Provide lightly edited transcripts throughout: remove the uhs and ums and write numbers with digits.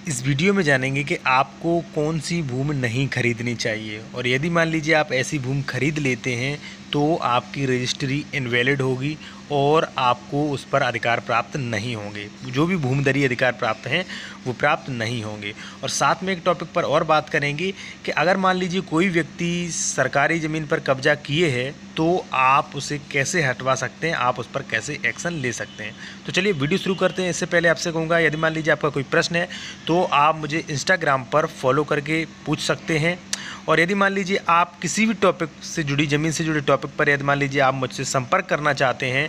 इस वीडियो में जानेंगे कि आपको कौन सी भूमि नहीं खरीदनी चाहिए और यदि मान लीजिए आप ऐसी भूमि खरीद लेते हैं तो आपकी रजिस्ट्री इनवैलिड होगी और आपको उस पर अधिकार प्राप्त नहीं होंगे। जो भी भूमिधरी अधिकार प्राप्त हैं वो प्राप्त नहीं होंगे। और साथ में एक टॉपिक पर और बात करेंगे कि अगर मान लीजिए कोई व्यक्ति सरकारी ज़मीन पर कब्जा किए है तो आप उसे कैसे हटवा सकते हैं, आप उस पर कैसे एक्शन ले सकते हैं। तो चलिए वीडियो शुरू करते हैं। इससे पहले आपसे कहूँगा, यदि मान लीजिए आपका कोई प्रश्न है तो आप मुझे इंस्टाग्राम पर फॉलो करके पूछ सकते हैं। और यदि मान लीजिए आप किसी भी टॉपिक से जुड़ी, ज़मीन से जुड़े टॉपिक पर यदि मान लीजिए आप मुझसे संपर्क करना चाहते हैं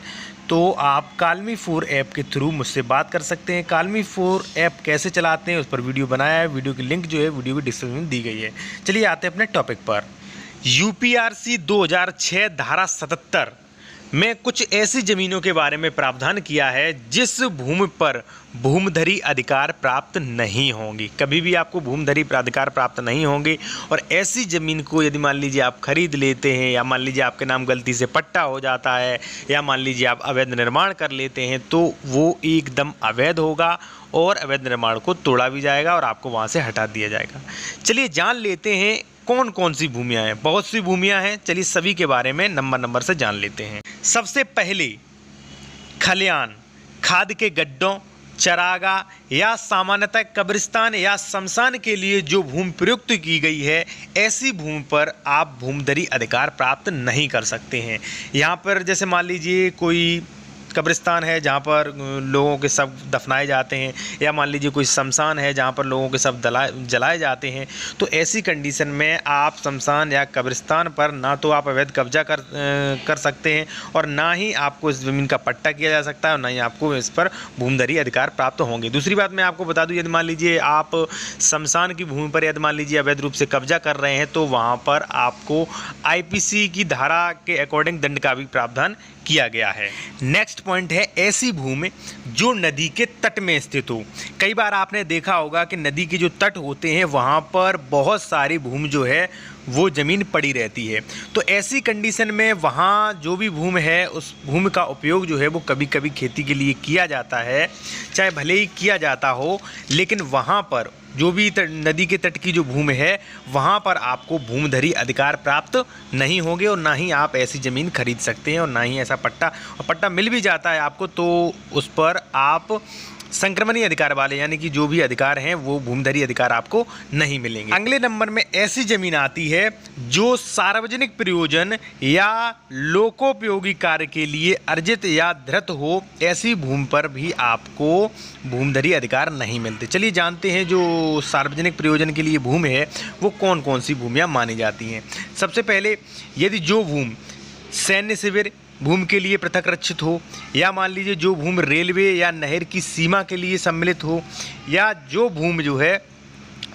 तो आप कालमी4 ऐप के थ्रू मुझसे बात कर सकते हैं। कालमी4 ऐप कैसे चलाते हैं उस पर वीडियो बनाया है, वीडियो की लिंक जो है वीडियो की डिस्क्रिप्शन में दी गई है। चलिए आते हैं अपने टॉपिक पर। यूपीआरसी 2006 धारा 77 में कुछ ऐसी ज़मीनों के बारे में प्रावधान किया है जिस भूमि पर भूमिधरी अधिकार प्राप्त नहीं होंगी। कभी भी आपको भूमिधरी अधिकार प्राप्त नहीं होंगे और ऐसी ज़मीन को यदि मान लीजिए आप खरीद लेते हैं या मान लीजिए आपके नाम गलती से पट्टा हो जाता है या मान लीजिए आप अवैध निर्माण कर लेते हैं तो वो एकदम अवैध होगा और अवैध निर्माण को तोड़ा भी जाएगा और आपको वहाँ से हटा दिया जाएगा। चलिए जान लेते हैं कौन कौन सी भूमियाँ हैं। बहुत सी भूमियाँ हैं, चलिए सभी के बारे में नंबर से जान लेते हैं। सबसे पहले खलियान, खाद के गड्ढों, चरागाह या सामान्यतः कब्रिस्तान या शमशान के लिए जो भूमि प्रयुक्त की गई है, ऐसी भूमि पर आप भूमिधरी अधिकार प्राप्त नहीं कर सकते हैं। यहाँ पर जैसे मान लीजिए कोई कब्रिस्तान है जहाँ पर लोगों के शव दफनाए जाते हैं या मान लीजिए कोई शमशान है जहाँ पर लोगों के शव जलाए जाते हैं, तो ऐसी कंडीशन में आप शमशान या कब्रिस्तान पर ना तो आप अवैध कब्जा कर सकते हैं और ना ही आपको इस ज़मीन का पट्टा किया जा सकता है और ना ही आपको इस पर भूमिधरी अधिकार प्राप्त होंगे। दूसरी बात मैं आपको बता दूं, यदि मान लीजिए आप शमशान की भूमि पर यदि मान लीजिए अवैध रूप से कब्जा कर रहे हैं तो वहाँ पर आपको आईपीसी की धारा के अकॉर्डिंग दंड का भी प्रावधान किया गया है। नेक्स्ट पॉइंट है ऐसी भूमि जो नदी के तट में स्थित हो। कई बार आपने देखा होगा कि नदी के जो तट होते हैं वहाँ पर बहुत सारी भूमि जो है वो ज़मीन पड़ी रहती है। तो ऐसी कंडीशन में वहाँ जो भी भूमि है उस भूमि का उपयोग जो है वो कभी कभी खेती के लिए किया जाता है, चाहे भले ही किया जाता हो, लेकिन वहाँ पर जो भी नदी के तट की जो भूमि है वहाँ पर आपको भूमिधरी अधिकार प्राप्त नहीं होंगे और ना ही आप ऐसी ज़मीन खरीद सकते हैं और ना ही ऐसा पट्टा मिल भी जाता है आपको तो उस पर आप संक्रमणीय अधिकार वाले यानी कि जो भी अधिकार हैं वो भूमिधरी अधिकार आपको नहीं मिलेंगे। अगले नंबर में ऐसी ज़मीन आती है जो सार्वजनिक प्रयोजन या लोकोपयोगी कार्य के लिए अर्जित या धृत हो, ऐसी भूमि पर भी आपको भूमिधरी अधिकार नहीं मिलते। चलिए जानते हैं जो सार्वजनिक प्रयोजन के लिए भूमि है वो कौन कौन सी भूमियाँ मानी जाती हैं। सबसे पहले, यदि जो भूमि सैन्य शिविर भूमि के लिए पृथक रक्षित हो, या मान लीजिए जो भूमि रेलवे या नहर की सीमा के लिए सम्मिलित हो, या जो भूमि जो है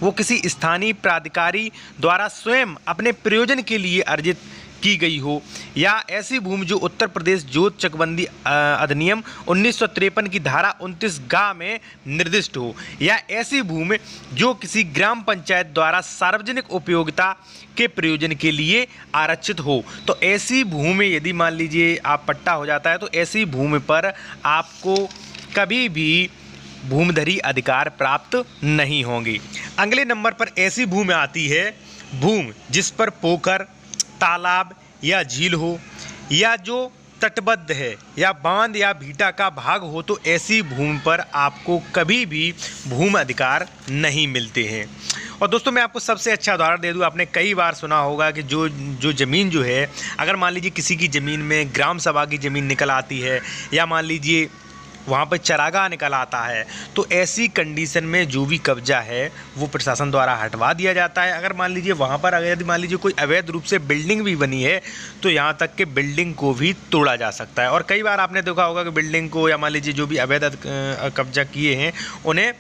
वो किसी स्थानीय प्राधिकारी द्वारा स्वयं अपने प्रयोजन के लिए अर्जित की गई हो, या ऐसी भूमि जो उत्तर प्रदेश जोत चकबंदी अधिनियम 1953 की धारा 29 में निर्दिष्ट हो, या ऐसी भूमि जो किसी ग्राम पंचायत द्वारा सार्वजनिक उपयोगिता के प्रयोजन के लिए आरक्षित हो। तो ऐसी भूमि यदि मान लीजिए आप पट्टा हो जाता है तो ऐसी भूमि पर आपको कभी भी भूमिधरी अधिकार प्राप्त नहीं होंगी। अगले नंबर पर ऐसी भूमि आती है भूमि जिस पर पोखर, तालाब या झील हो, या जो तटबद्ध है या बांध या भीटा का भाग हो, तो ऐसी भूमि पर आपको कभी भी भूमि अधिकार नहीं मिलते हैं। और दोस्तों मैं आपको सबसे अच्छा उदाहरण दे दूं, आपने कई बार सुना होगा कि जो ज़मीन जो है, अगर मान लीजिए किसी की ज़मीन में ग्राम सभा की ज़मीन निकल आती है या मान लीजिए वहाँ पर चरागाह निकल आता है, तो ऐसी कंडीशन में जो भी कब्जा है वो प्रशासन द्वारा हटवा दिया जाता है। अगर मान लीजिए वहाँ पर अगर मान लीजिए कोई अवैध रूप से बिल्डिंग भी बनी है तो यहाँ तक कि बिल्डिंग को भी तोड़ा जा सकता है। और कई बार आपने देखा होगा कि बिल्डिंग को या मान लीजिए जो भी अवैध कब्जा किए हैं उन्हें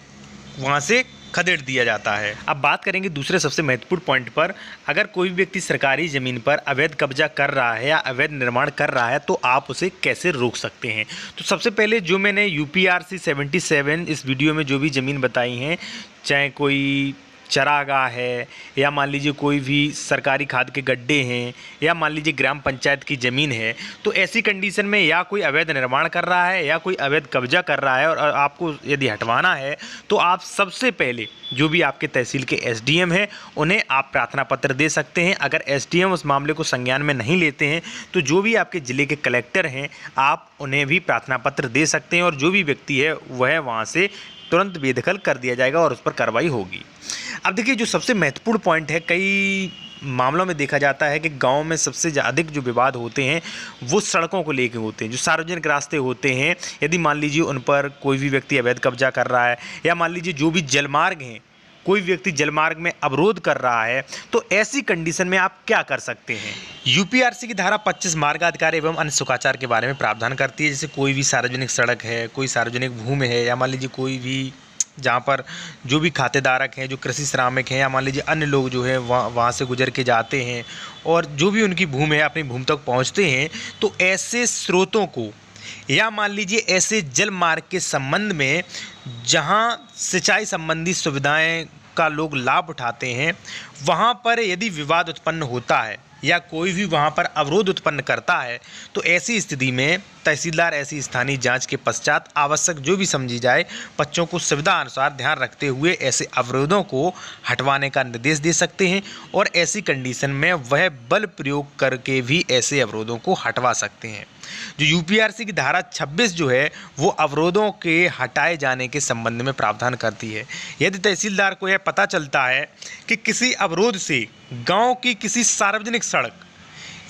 वहाँ से खदेड़ दिया जाता है। अब बात करेंगे दूसरे सबसे महत्वपूर्ण पॉइंट पर। अगर कोई व्यक्ति सरकारी ज़मीन पर अवैध कब्जा कर रहा है या अवैध निर्माण कर रहा है तो आप उसे कैसे रोक सकते हैं। तो सबसे पहले जो मैंने यूपीआरसी 77 इस वीडियो में जो भी ज़मीन बताई हैं, चाहे कोई चरागाह है, या मान लीजिए कोई भी सरकारी खाद के गड्ढे हैं, या मान लीजिए ग्राम पंचायत की ज़मीन है, तो ऐसी कंडीशन में या कोई अवैध निर्माण कर रहा है या कोई अवैध कब्जा कर रहा है और आपको यदि हटवाना है, तो आप सबसे पहले जो भी आपके तहसील के एसडीएम हैं उन्हें आप प्रार्थना पत्र दे सकते हैं। अगर एसडीएम उस मामले को संज्ञान में नहीं लेते हैं तो जो भी आपके ज़िले के कलेक्टर हैं आप उन्हें भी प्रार्थना पत्र दे सकते हैं, और जो भी व्यक्ति है वह वहाँ से तुरंत बेदखल कर दिया जाएगा और उस पर कार्रवाई होगी। अब देखिए, जो सबसे महत्वपूर्ण पॉइंट है, कई मामलों में देखा जाता है कि गांव में सबसे अधिक जो विवाद होते हैं वो सड़कों को लेकर होते हैं। जो सार्वजनिक रास्ते होते हैं, यदि मान लीजिए उन पर कोई भी व्यक्ति अवैध कब्जा कर रहा है, या मान लीजिए जो भी जलमार्ग हैं कोई व्यक्ति जलमार्ग में अवरोध कर रहा है, तो ऐसी कंडीशन में आप क्या कर सकते हैं। यूपीआरसी की धारा 25 मार्गाधिकार एवं अन्य सुखाचार के बारे में प्रावधान करती है। जैसे कोई भी सार्वजनिक सड़क है, कोई सार्वजनिक भूमि है, या मान लीजिए कोई भी जहाँ पर जो भी खातेदारक हैं, जो कृषि श्रमिक हैं, या मान लीजिए अन्य लोग जो है वहाँ से गुजर के जाते हैं और जो भी उनकी भूमि है अपनी भूमि तक पहुँचते हैं, तो ऐसे स्रोतों को, या मान लीजिए ऐसे जल मार्ग के संबंध में जहाँ सिंचाई संबंधी सुविधाएं का लोग लाभ उठाते हैं, वहाँ पर यदि विवाद उत्पन्न होता है या कोई भी वहाँ पर अवरोध उत्पन्न करता है, तो ऐसी स्थिति में तहसीलदार ऐसी स्थानीय जांच के पश्चात आवश्यक जो भी समझी जाए बच्चों को सुविधा अनुसार ध्यान रखते हुए ऐसे अवरोधों को हटवाने का निर्देश दे सकते हैं, और ऐसी कंडीशन में वह बल प्रयोग करके भी ऐसे अवरोधों को हटवा सकते हैं। जो यूपीआरसी की धारा 26 जो है वो अवरोधों के हटाए जाने के संबंध में प्रावधान करती है। यदि तहसीलदार को यह पता चलता है कि किसी अवरोध से गांव की किसी सार्वजनिक सड़क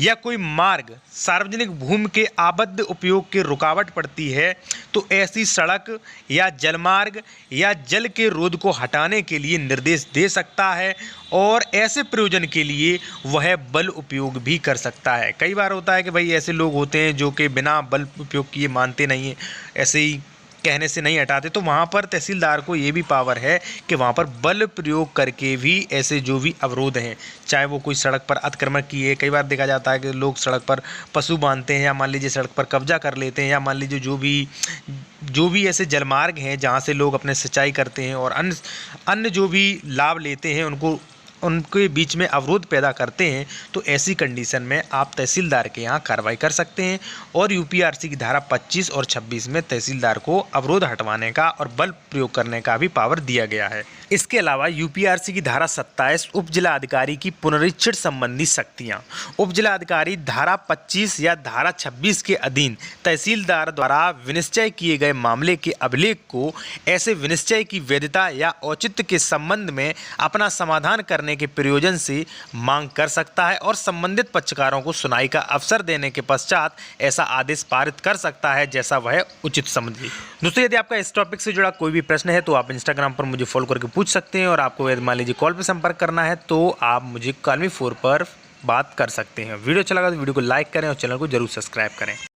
या कोई मार्ग सार्वजनिक भूमि के आबद्ध उपयोग के रुकावट पड़ती है, तो ऐसी सड़क या जलमार्ग या जल के रोध को हटाने के लिए निर्देश दे सकता है, और ऐसे प्रयोजन के लिए वह बल उपयोग भी कर सकता है। कई बार होता है कि भाई ऐसे लोग होते हैं जो कि बिना बल उपयोग किए मानते नहीं हैं, ऐसे ही कहने से नहीं हटाते, तो वहाँ पर तहसीलदार को ये भी पावर है कि वहाँ पर बल प्रयोग करके भी ऐसे जो भी अवरोध हैं, चाहे वो कोई सड़क पर अतिक्रमण की है, कई बार देखा जाता है कि लोग सड़क पर पशु बांधते हैं, या मान लीजिए सड़क पर कब्जा कर लेते हैं, या मान लीजिए जो भी ऐसे जलमार्ग हैं जहाँ से लोग अपने सिंचाई करते हैं और अन्य जो भी लाभ लेते हैं उनके बीच में अवरोध पैदा करते हैं, तो ऐसी कंडीशन में आप तहसीलदार के यहाँ कार्रवाई कर सकते हैं। और यूपीआरसी की धारा 25 और 26 में तहसीलदार को अवरोध हटवाने का और बल प्रयोग करने का भी पावर दिया गया है। इसके अलावा यूपीआरसी की धारा 27 उप जिला अधिकारी की पुनरीक्षण संबंधी शक्तियाँ। उप जिला अधिकारी धारा 25 या धारा 26 के अधीन तहसीलदार द्वारा विनिश्चय किए गए मामले के अभिलेख को ऐसे विनिश्चय की वैधता या औचित्य के संबंध में अपना समाधान करने के प्रयोजन से मांग कर सकता है, और संबंधित पक्षकारों को सुनवाई का अवसर देने के पश्चात ऐसा आदेश पारित कर सकता है जैसा वह उचित समझे। दोस्तों, यदि आपका इस टॉपिक से जुड़ा कोई भी प्रश्न है तो आप इंस्टाग्राम पर मुझे फॉलो करके पूछ सकते हैं, और आपको यदि मान लीजिए कॉल पर संपर्क करना है तो आप मुझे कॉल मी 4 पर बात कर सकते हैं। वीडियो अच्छा लगा तो वीडियो को लाइक करें और चैनल को जरूर सब्सक्राइब करें।